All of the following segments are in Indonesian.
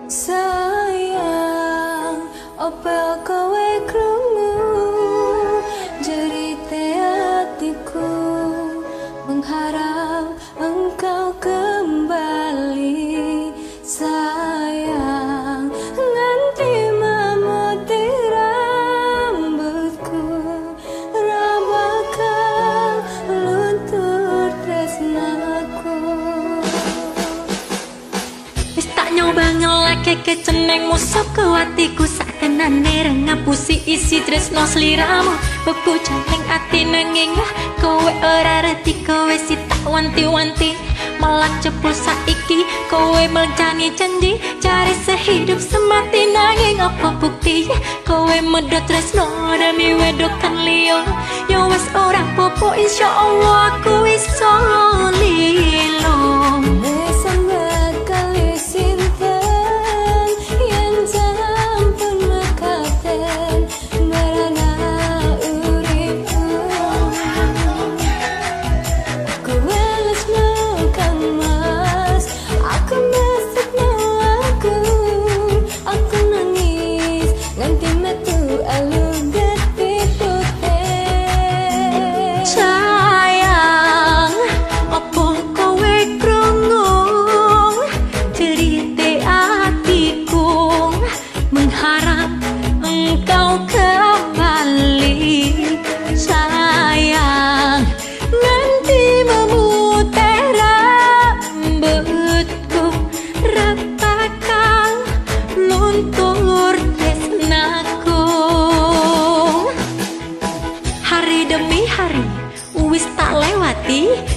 Sayang, apa kowe krungu jerite hatiku, mengharap engkau kembali. Sayang, nganti memutih rambutku, ra bakal luntur tresnaku. Wis tak nyoba ngelakeke ceneng musuh ke hatiku, sakenane ngapusi isi tresno sliramu. Beku jangking ati nanging kowe ora reti, kowe si tak wanti-wanti. Malah cepul saiki kowe mencani janji, cari sehidup semati nanging apa bukti kowe medhot tresno demi wedokan liya. Ya wis ora popo, insyaallah aku iso lilo.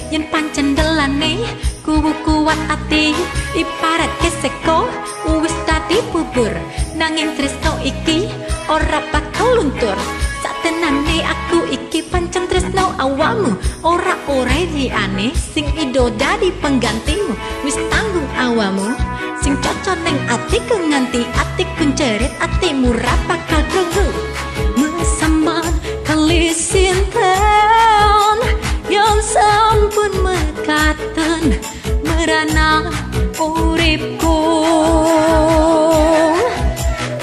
Yen pancen delane kuwu kuat ati, ibarat keseko wis tadi bubur, nanging tresno iki ora bakal luntur. Satenane aku iki pancen tresno awakmu, ora liyane sing ido dadi penggantimu. Wis tanggung awakmu sing cocok ning atiku, nganti atiku jerit atimu ra bakal krungu. Mesamban kali sinten yang sampun mekaten merana uripku.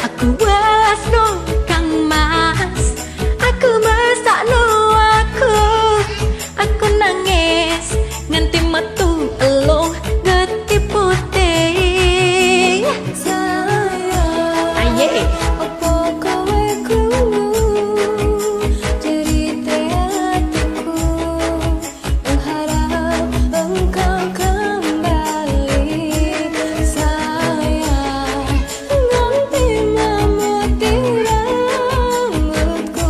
Aku wasno kang mas, aku mesakno aku nangis nganti metu elong geti putih. Sayang, aye apa kowe krungu jerite hatiku, mengharap engkau kembali. Sayang, nganti memutih rambutku,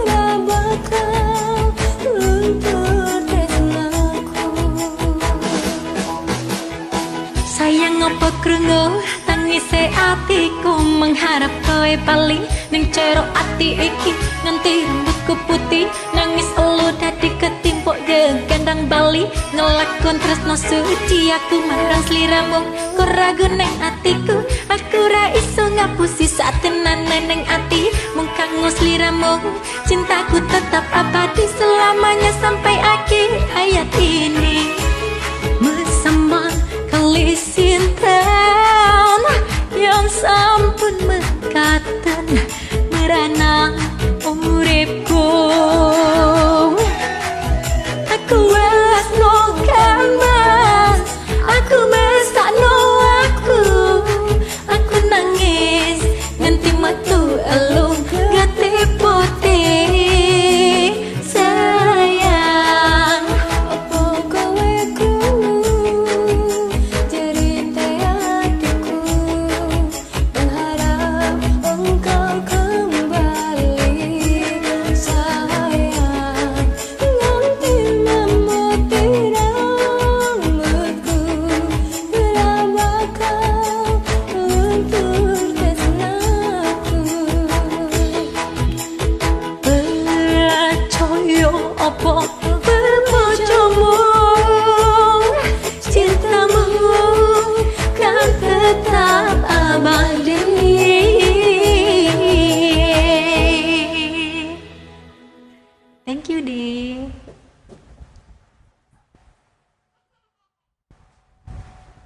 ra bakal luntur tresnaku. sayang apa krungu tangise atiku, mengharap kowe bali ning cero ati iki. Nganti rambutku putih nangis elu dadi ketimpuk gandang bali. Ngelakon tresno suci aku marang sliramu, kok ragu neng atiku. Aku ra iso ngapusi satenane neng ati, mung kanggo sliramu. Cintaku tetap abadi selamanya sampai akhir hayat ini. Mesamban kali sinten yang sampun mekaten merana uripku.